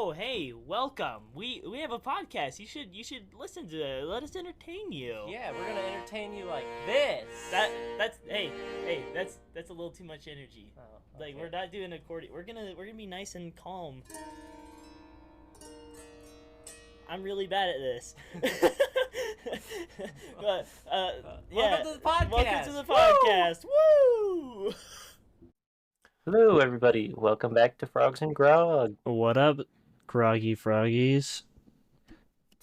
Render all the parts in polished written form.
Oh, hey, welcome. We have a podcast. You should listen to it. Let us entertain you. Yeah, we're gonna entertain you like this. That's that's a little too much energy. Oh, Like okay. we're not doing accordion. We're gonna be nice and calm. I'm really bad at this. But yeah. Welcome to the podcast. Welcome to the podcast. Woo! Hello, everybody. Welcome back to Frogs and Grog. What up, groggy froggies?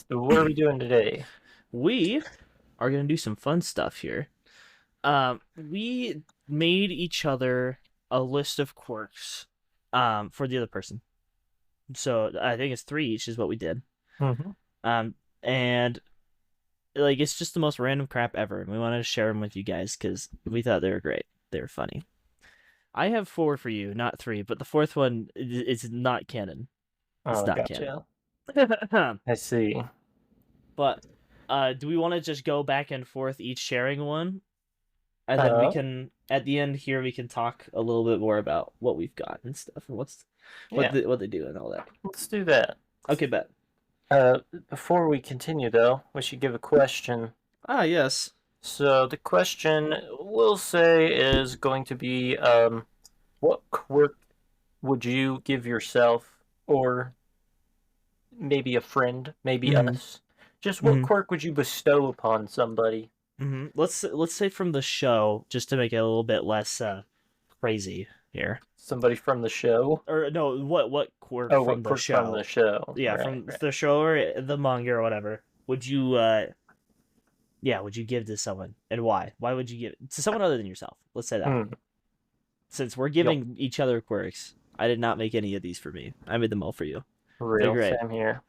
So what are we doing today? We are gonna do some fun stuff here. We made each other a list of quirks, for the other person. So I think it's 3 each is what we did. Mm-hmm. And like it's just the most random crap ever, and we wanted to share them with you guys because we thought they were great. They were funny. I have 4 for you, not 3, but the 4th one is not canon. It's Oh, not gotcha. canon. I see. But do we want to just go back and forth each sharing one? And then we can, at the end here, we can talk a little bit more about what we've got and stuff and what they do and all that. Let's do that. Okay, bet. Before we continue, though, we should give a question. Ah, yes. So the question we'll say is going to be, what quirk would you give yourself, or maybe a friend, maybe us? Just what quirk would you bestow upon somebody? Let's say from the show, just to make it a little bit less crazy here. Somebody from the show? Or no, what quirk Oh, from what the quirk show? from the show. Yeah, Right, from right. the show or the manga or whatever. Would you would you give to someone, and why? Why would you give it to someone other than yourself? Let's say that. Since we're giving each other quirks, I did not make any of these for me. I made them all for you. Real great. same here.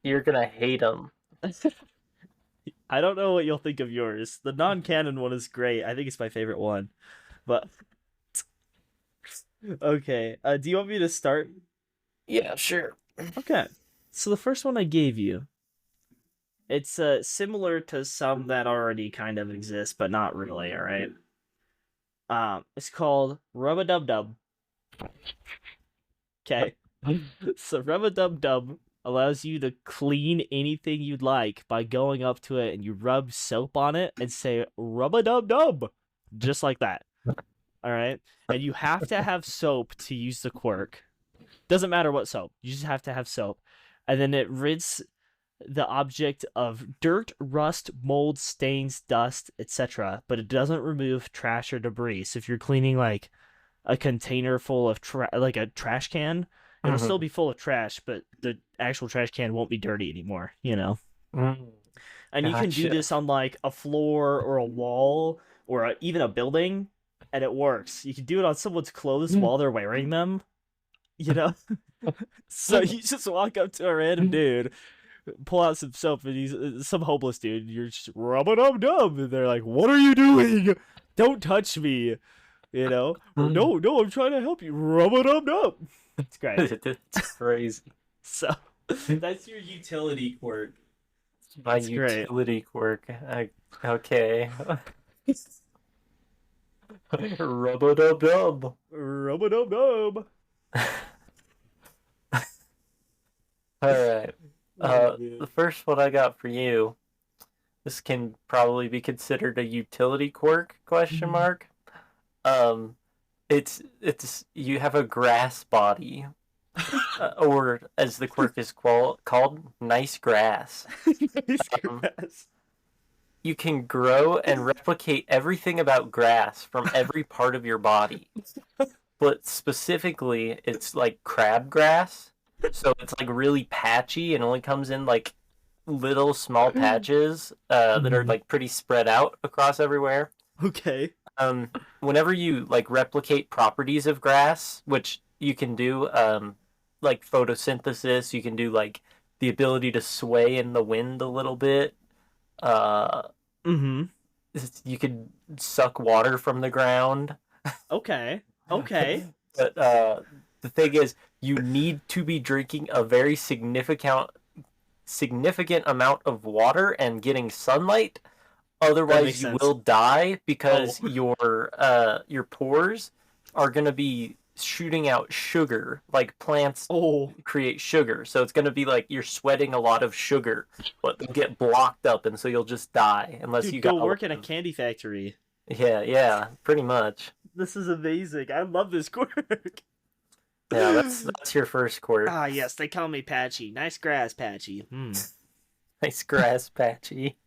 You're gonna hate them. I don't know what you'll think of yours. The non-canon one is great. I think it's my favorite one. But okay, do you want me to start? Yeah, sure. Okay. So the first one I gave you, it's similar to some that already kind of exist, but not really, all right? It's called Rub-a-Dub-Dub. Okay. So Rub-a-Dub-Dub allows you to clean anything you'd like by going up to it and you rub soap on it and say Rub-a-Dub-Dub, just like that. All right? And you have to have soap to use the quirk. Doesn't matter what soap. You just have to have soap. And then it rids the object of dirt, rust, mold, stains, dust, etc. But it doesn't remove trash or debris. So if you're cleaning like a container full of like a trash can, it'll still be full of trash, but the actual trash can won't be dirty anymore, you know? And you can do this on like a floor or a wall or even a building, and it works. You can do it on someone's clothes while they're wearing them, you know? So you just walk up to a random dude, pull out some soap, and he's some homeless dude, and you're just rub-a-dub-dub, and they're like, "What are you doing? Don't touch me." You know? No, I'm trying to help you. Rub-a-dub-dub. It's great. It's crazy. So that's your utility quirk. My It's great. utility quirk. Okay. Rub-a-dub-dub. Rub-a-dub-dub. Alright. The first one I got for you, this can probably be considered a utility quirk, question mark. It's you have a grass body, or as the quirk is called, nice grass. You can grow and replicate everything about grass from every part of your body, but specifically, it's like crabgrass. So it's like really patchy and only comes in like little small patches that are like pretty spread out across everywhere. Okay. Whenever you like replicate properties of grass, which you can do, like photosynthesis, you can do like the ability to sway in the wind a little bit. You could suck water from the ground. Okay. But the thing is, you need to be drinking a very significant amount of water and getting sunlight. Otherwise, you will die because your pores are going to be shooting out sugar, like plants Oh, create sugar. So it's going to be like you're sweating a lot of sugar, but they'll get blocked up, and so you'll just die unless dude, you go got a work lot in a of... candy factory. Yeah, pretty much. This is amazing. I love this quirk. Yeah, that's your first quirk. Ah, yes, they call me Patchy. Nice grass, Patchy. Nice grass patchy.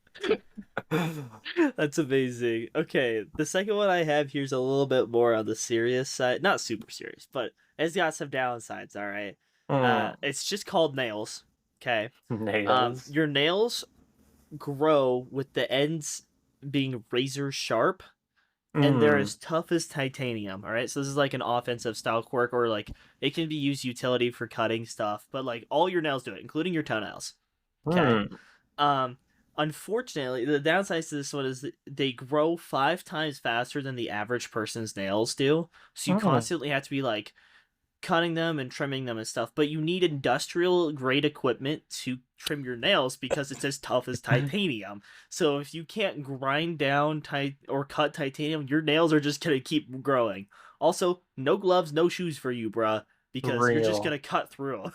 That's amazing. Okay, the second one I have here's a little bit more on the serious side. Not super serious, but it's got some downsides, all right? It's just called nails. Okay. Nails. Your nails grow with the ends being razor sharp, and they're as tough as titanium, all right? So this is like an offensive style quirk, or like it can be used utility for cutting stuff, but like all your nails do it, including your toenails. Okay. Unfortunately, the downside to this one is that they grow 5 times faster than the average person's nails do. So you constantly have to be like cutting them and trimming them and stuff. But you need industrial grade equipment to trim your nails because it's as tough as titanium. So if you can't grind down or cut titanium, your nails are just gonna keep growing. Also, no gloves, no shoes for you, bruh, because you're just Real. gonna cut through them.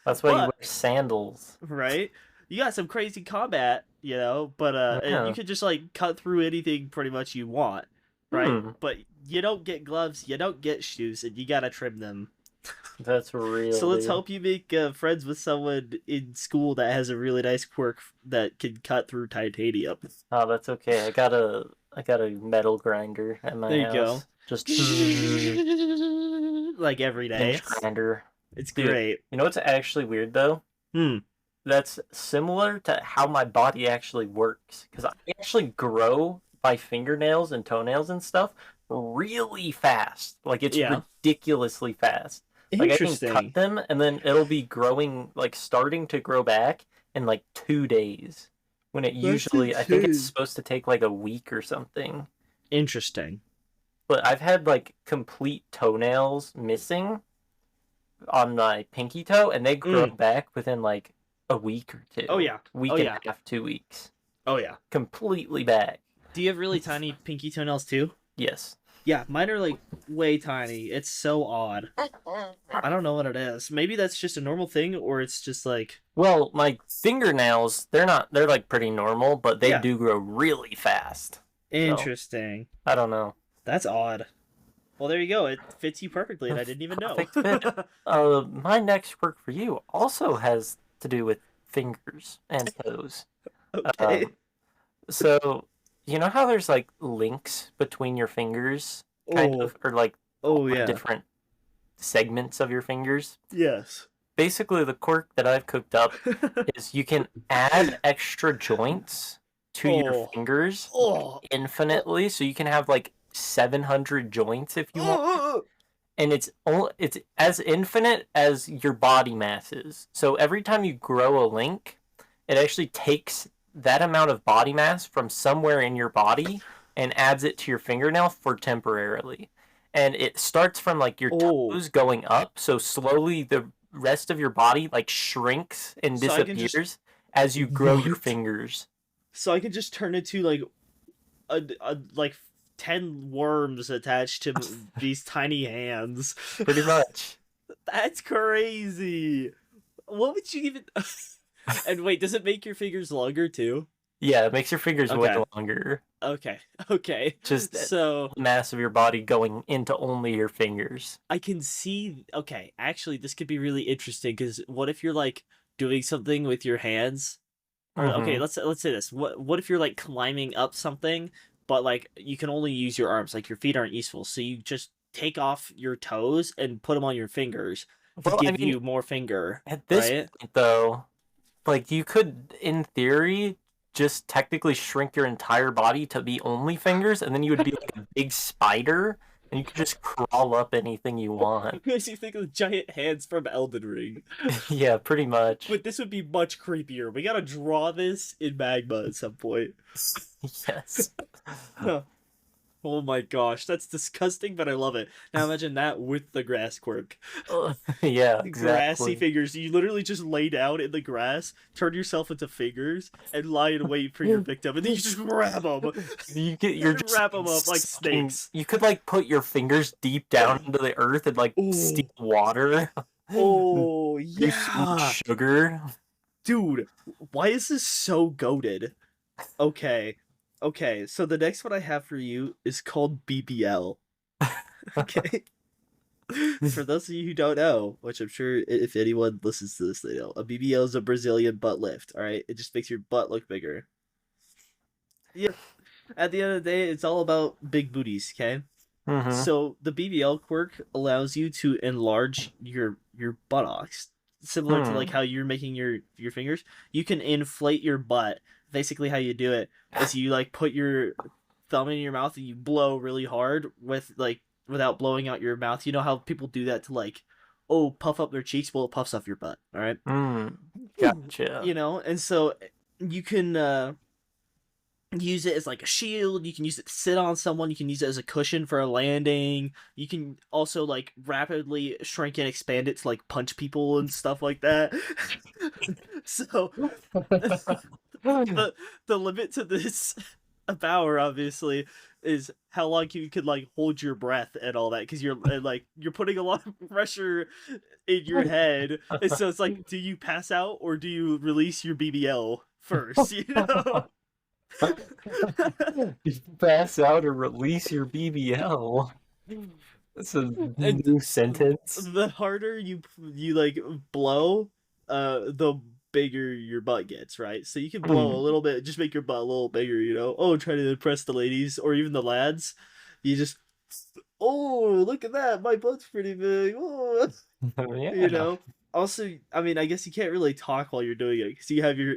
That's why you But wear sandals. right? You got some crazy combat, but and you Yeah. could just like cut through anything pretty much you want, right? But you don't get gloves, you don't get shoes, and you gotta trim them. That's real. So let's dude. hope you make friends with someone in school that has a really nice quirk that can cut through titanium. Oh, that's okay. I got a metal grinder at my There you house. go. Just Like every day. inch grinder. It's Dude, great. You know what's actually weird though? That's similar to how my body actually works. Because I actually grow my fingernails and toenails and stuff really fast. Like it's Yeah. ridiculously fast. Like I can Interesting. cut them and then it'll be growing, like starting to grow back in like 2 days. When it usually, I think it's insane. supposed to take like a week or something. Interesting. But I've had like complete toenails missing on my pinky toe, and they grow back within like a week or two. Oh yeah. Week Oh and yeah. a half, 2 weeks. Oh yeah. Completely back. Do you have really tiny pinky toenails too? Yes. Yeah, mine are like way tiny. It's so odd. I don't know what it is. Maybe that's just a normal thing, or it's just like Well, my fingernails, they're like pretty normal, but they Yeah. do grow really fast. interesting. I don't know. That's odd. Well, there you go. It fits you perfectly, and I didn't even know. Perfect fit. My next work for you also has to do with fingers and toes. Okay. So, you know how there's like links between your fingers, kind Oh. of, or like Oh the yeah. different segments of your fingers? Yes. Basically, the quirk that I've cooked up is you can add extra joints to your Oh. fingers Oh. infinitely, so you can have like 700 joints if you want, Oh. and it's as infinite as your body mass is. So every time you grow a link, it actually takes that amount of body mass from somewhere in your body and adds it to your fingernail for temporarily. And it starts from like your Oh. toes going up, so slowly the rest of your body like shrinks and So I can disappears just- as you grow your What? fingers. So I can just turn into like like 10 worms attached to these tiny hands. Pretty much. That's crazy. What would you even? And wait, does it make your fingers longer too? Yeah, it makes your fingers way Okay. longer. Okay. Just So the mass of your body going into only your fingers. I can see. Okay, actually, this could be really interesting because what if you're like doing something with your hands? Or, okay, let's say this. What if you're like climbing up something, but like you can only use your arms, like your feet aren't useful, so you just take off your toes and put them on your fingers to Well, I give mean, you more finger. At this right? point, though, like you could, in theory, just technically shrink your entire body to be only fingers, and then you would be like a big spider, and you could just crawl up anything you want. Makes you think of the giant hands from Elden Ring. Yeah, pretty much. But this would be much creepier. We gotta draw this in magma at some point. Yes. Huh. Oh my gosh, that's disgusting, but I love it. Now imagine that with the grass quirk. Yeah, Grassy exactly. fingers. You literally just lay down in the grass, turn yourself into fingers, and lie in wait for your victim, and then you just grab them You're and just wrap them up like sucking. snakes. You could like put your fingers deep down into the earth and like steal Oh, water. oh You sweet yeah, sugar. dude. Why is this so goated? Okay, okay. So the next one I have for you is called BBL. Okay. For those of you who don't know, which I'm sure if anyone listens to this, they know, a BBL is a Brazilian butt lift. All right, it just makes your butt look bigger. Yeah. At the end of the day, it's all about big booties. Okay. Mm-hmm. So the BBL quirk allows you to enlarge your buttocks, similar to like Hmm. how you're making your fingers. You can inflate your butt. Basically, how you do it is you like put your thumb in your mouth and you blow really hard with like without blowing out your mouth. You know how people do that to like, oh, puff up their cheeks. Well, it puffs up your butt. All right, Mm. Gotcha. you know, and so you can use it as like a shield. You can use it to sit on someone. You can use it as a cushion for a landing. You can also like rapidly shrink and expand it to like punch people and stuff like that. So the the limit to this power obviously is how long you could like hold your breath and all that because you're putting a lot of pressure in your head, and so it's like, do you pass out or do you release your BBL first, you know? You pass out or release your BBL. That's a And new sentence. the harder you like blow, the bigger your butt gets, right? So you can blow a Mm. little bit, just make your butt a little bigger, you know. Oh, try to impress the ladies or even the lads. You just, oh, look at that, my butt's pretty big. Oh, you Yeah. know. Also, I mean, I guess you can't really talk while you're doing it because you have your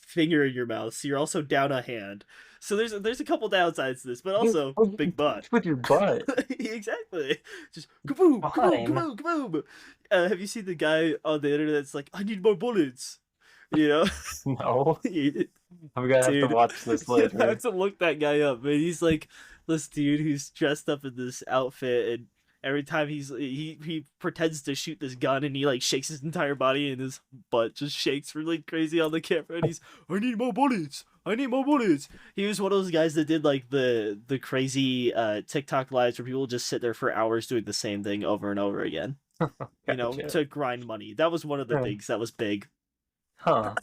finger in your mouth, so you're also down a hand. So there's a couple downsides to this, but also What do you big butt. touch with your butt? Exactly. Just kaboom, kaboom, Fine. kaboom, kaboom. Have you seen the guy on the internet that's like, I need more bullets? You know, No. dude, I'm gonna have to watch this you have later. to look that guy up. Man, he's like this dude who's dressed up in this outfit, and every time he pretends to shoot this gun, and he like shakes his entire body, and his butt just shakes really crazy on the camera. And he's, I need more bullets. I need more bullets. He was one of those guys that did like the crazy TikTok lives where people just sit there for hours doing the same thing over and over again. You know, Gotcha. to grind money. That was one of the Hmm. things that was big. Huh.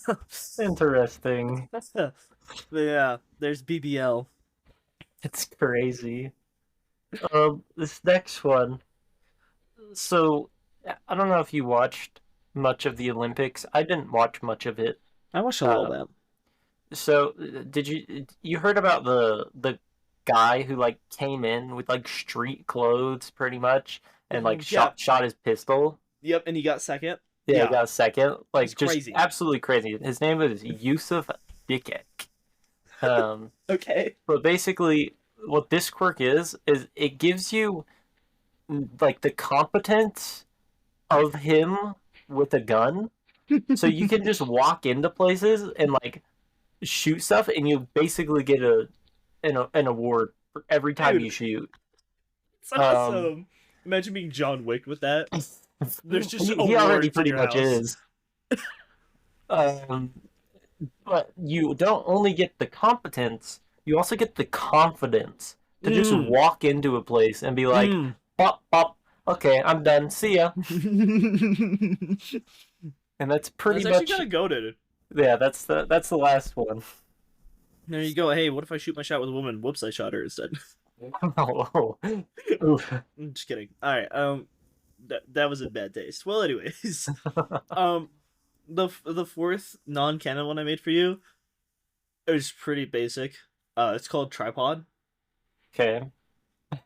Interesting. But yeah, there's BBL. It's crazy. This next one. So, I don't know if you watched much of the Olympics. I didn't watch much of it. I watched a little Uh, bit. so did you heard about the guy who like came in with like street clothes pretty much and like Yeah. shot his pistol? Yep, and he got second. Yeah, he Yeah, got a second. it's Like just crazy. absolutely crazy. His name is Yusuf Dikek. Okay. But basically what this quirk is it gives you like the competence of him with a gun. So you can just walk into places and like shoot stuff, and you basically get an award for every time you Dude, shoot. it's Um, awesome. Imagine being John Wick with that. There's just he already awards in pretty your much house. is. Um, but you don't only get the competence, you also get the confidence to just Mm. walk into a place and be like, Mm. pop, pop, okay, I'm done, see ya. And that's pretty That's actually much, kind of goaded. yeah, that's the last one. There you go. Hey, what if I shoot my shot with a woman? Whoops, I shot her instead. Oh, oof. I'm just kidding. All right. That was in bad taste. Well, anyways, um, the fourth non-canon one I made for you is pretty basic. It's called tripod. Okay. Um,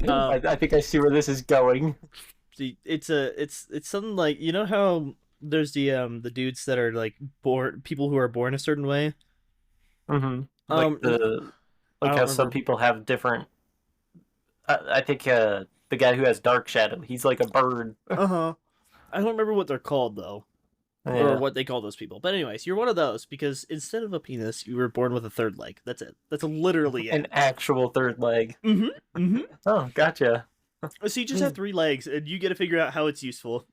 I think I see where this is going. it's something like, you know how there's the dudes that are like born, people who are born a certain way. Mm-hmm. Um, I Like don't how some remember. people have different. I think the guy who has Dark Shadow, he's like a bird. Uh huh. I don't remember what they're called though. or what they call those people. But anyways, you're one of those because instead of a penis, you were born with a third leg. That's it. That's literally it. An actual third leg. Oh, gotcha. So you just have 3 legs, and you get to figure out how it's useful.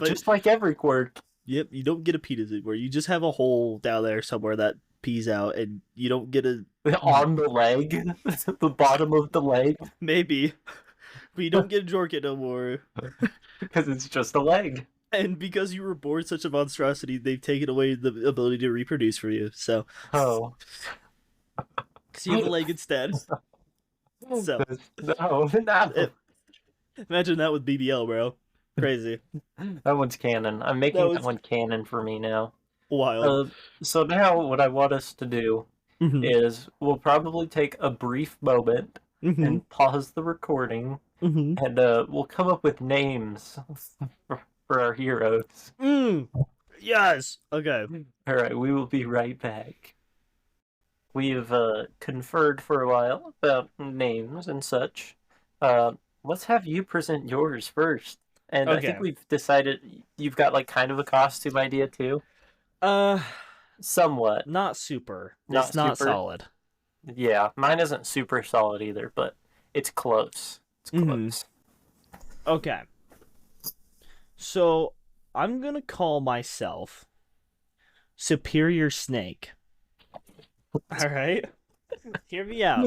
Just like every quirk. Yep, you don't get a penis anymore. You just have a hole down there somewhere that pees out, and you don't get a On the leg, the bottom of the leg, maybe, but you don't get a jorket no more. because it's just a leg. And because you were born such a monstrosity, they've taken away the ability to reproduce for you. So, Oh, because you have a leg instead. So, no. imagine that with BBL, bro. Crazy. That one's canon. I'm making that one canon for me now. Wild. So now what I want us to do is we'll probably take a brief moment and pause the recording, and we'll come up with names for our heroes. Yes. Okay. All right, we will be right back. We've conferred for a while about names and such. Let's have you present yours first. And I think we've decided you've got like kind of a costume idea too. Somewhat. Not super. It's not solid. Yeah, mine isn't super solid either, but it's close. It's close. Okay. So I'm gonna call myself Superior Snake. All right. Hear me out.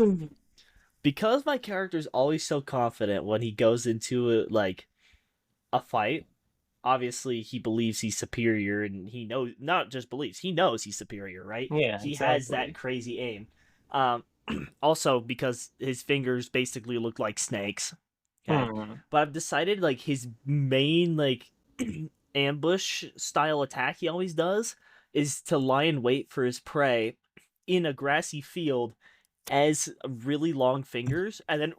Because my character's always so confident when he goes into like a fight. Obviously, he believes he's superior, and he knows, not just believes, he knows he's superior, right? Yeah, he has that crazy aim. Also, because his fingers basically look like snakes. Okay? But I've decided, like, his main, like, ambush style attack he always does is to lie in wait for his prey in a grassy field as really long fingers, and then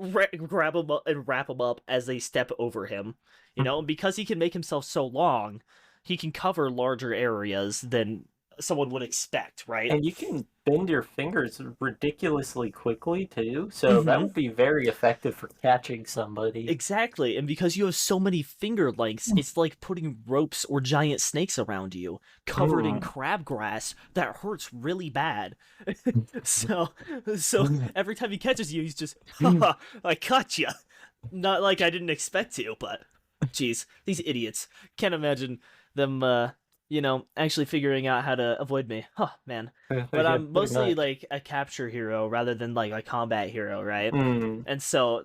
grab him up and wrap him up as they step over him. You know, because he can make himself so long, he can cover larger areas than someone would expect, right? And you can bend your fingers ridiculously quickly too, so that would be very effective for catching somebody. Exactly, and because you have so many finger lengths, it's like putting ropes or giant snakes around you, covered in crabgrass that hurts really bad. so every time he catches you, he's just, haha, I caught you. Not like I didn't expect to, but jeez, these idiots. Can't imagine them, actually figuring out how to avoid me. Huh, man. But I'm mostly, like, a capture hero rather than, like, a combat hero, right? And so,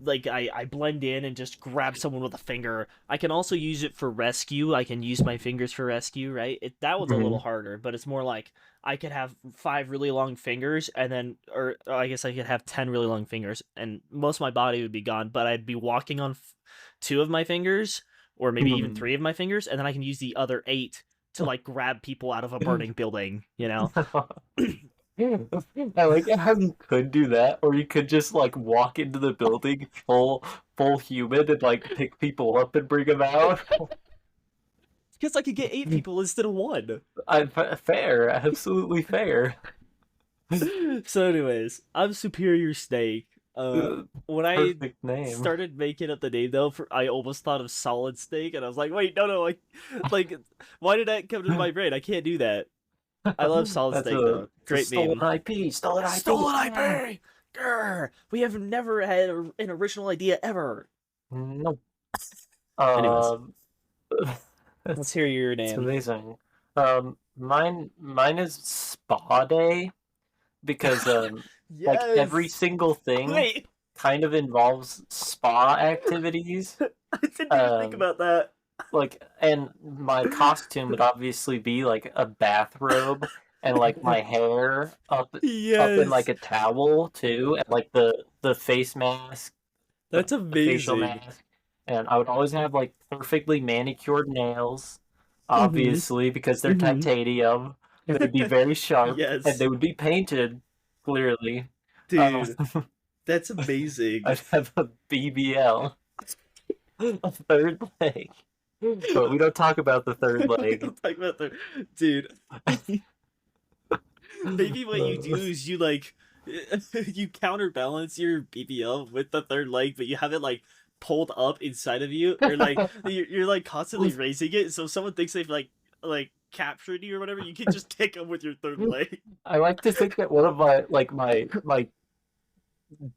like, I blend in and just grab someone with a finger. I can also use it for rescue. I can use my fingers for rescue, right? That one's a little harder, but it's more like I could have 5 really long fingers, and then, or I guess I could have 10 really long fingers, and most of my body would be gone, but I'd be walking on 2 of my fingers, or maybe even 3 of my fingers, and then I can use the other 8 to, like, grab people out of a burning building, you know? I like how you could do that, or you could just, like, walk into the building full human and, like, pick people up and bring them out. Because I could get 8 people instead of 1. Fair, absolutely fair. So anyways, I'm Superior Snake. When I name. started making up the name, though, I almost thought of Solid Snake, and I was like, wait, no, like, why did that come to my brain? I can't do that. I love Solid Snake, though. Great meme. Stolen IP! Stolen IP! Stolen IP! Grr! We have never had an original idea ever. Nope. Anyways. Let's hear your name. It's amazing. Mine is Spa Day, because like every single thing kind of involves spa activities. I didn't even think about that. Like, and my costume would obviously be like a bathrobe, and like my hair up in like a towel too, and like the face mask. That's amazing. Facial mask. And I would always have like perfectly manicured nails, obviously, because they're titanium. They would be very sharp, and they would be painted clearly. Dude, that's amazing. I'd have a BBL, a third leg. But we don't talk about the third leg. Dude. Maybe what you do is you, like, you counterbalance your BBL with the third leg, but you have it, like, pulled up inside of you, or like you're like constantly raising it. So if someone thinks they've like captured you or whatever, you can just kick them with your third leg. I like to think that one of my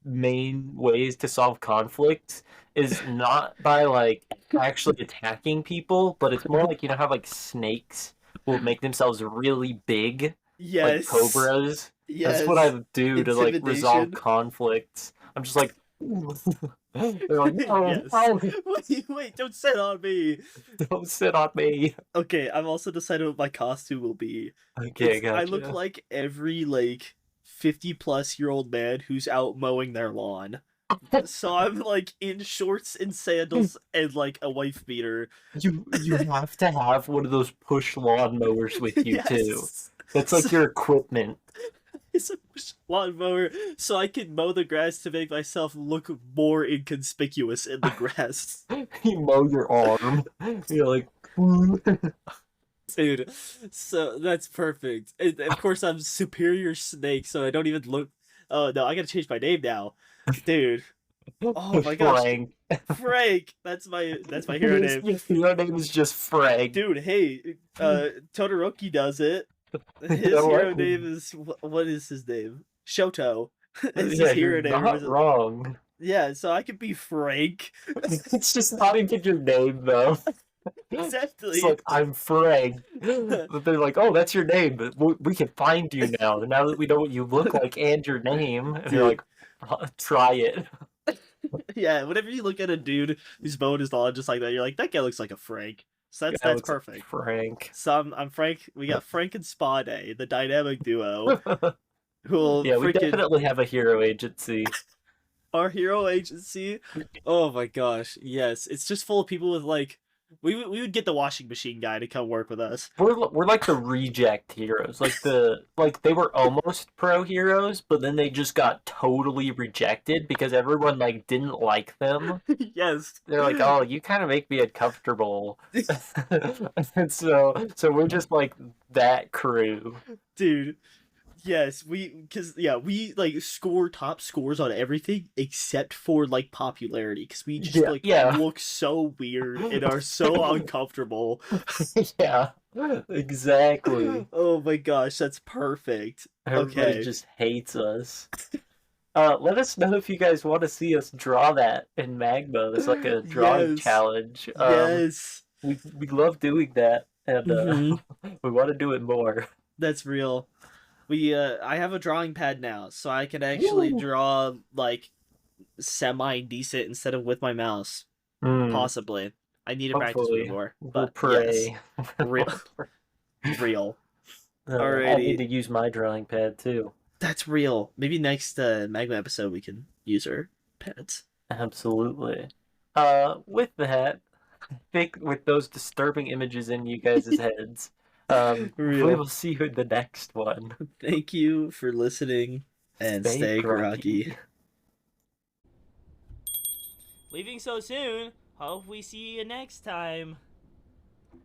main ways to solve conflicts is not by like actually attacking people, but it's more like you know how like snakes will make themselves really big, like Yes. cobras. That's what Yes. I do to like resolve Intimidation. conflicts. I'm just like, they're like, oh, Yes. oh, Wait, don't sit on me. don't sit on me. Okay, I've also decided what my costume will be. Okay, I look gotcha. like every like 50-plus-year-old man who's out mowing their lawn. So I'm like in shorts and sandals and like a wife beater. You have to have one of those push lawnmowers with you too. Yes. That's like your equipment. It's a lawnmower so I can mow the grass to make myself look more inconspicuous in the grass. You mow your arm. You're like, Dude, so that's perfect. And of course, I'm Superior Snake, so I don't even look. Oh no, I gotta change my name now, dude. Oh my gosh, Frank. Frank. That's my hero name, Your hero name is just Frank. dude. Hey, Todoroki does it. His know hero what? name is what is his name? Shoto. It's Yeah, his hero you're name. not wrong. Yeah, so I could be Frank. It's just not even your name though. Exactly. It's like I'm Frank, but they're like, "Oh, that's your name, but we can find you now. Now that we know what you look like and your name." And you're Dude. like, "Try it." Yeah, whenever you look at a dude who's mowing his lawn just like that, you're like, that guy looks like a Frank. So Guy that's looks like perfect. Frank. So I'm Frank. We got Frank and Spade, the dynamic duo, who will Yeah, we freaking definitely have a hero agency. our hero agency. Oh my gosh, yes, it's just full of people with like, we would get the washing machine guy to come work with us. We're like the reject heroes. Like they were almost pro heroes, but then they just got totally rejected because everyone like didn't like them. Yes. They're like, "Oh, you kind of make me uncomfortable." And so we're just like that crew. Dude. Yes, we like score top scores on everything except for like popularity because we just like Yeah. look so weird and are so uncomfortable. Yeah, exactly. Oh my gosh, that's perfect. Everybody Okay. just hates us. Let us know if you guys want to see us draw that in Magma. It's like a drawing Yes. challenge. Yes. We love doing that, and Mhm. we want to do it more. That's real. I have a drawing pad now, so I can actually Woo. draw like semi decent instead of with my mouse. Mm, Possibly. I need to practice with hopefully, it more. we'll But pray. yes. Real real. I Alrighty. need to use my drawing pad too. That's real. Maybe next Magma episode we can use our pads. Absolutely. With that, I think with those disturbing images in you guys' heads, we Real. will see you in the next one. Thank you for listening and stay groggy. Leaving so soon. Hope we see you next time.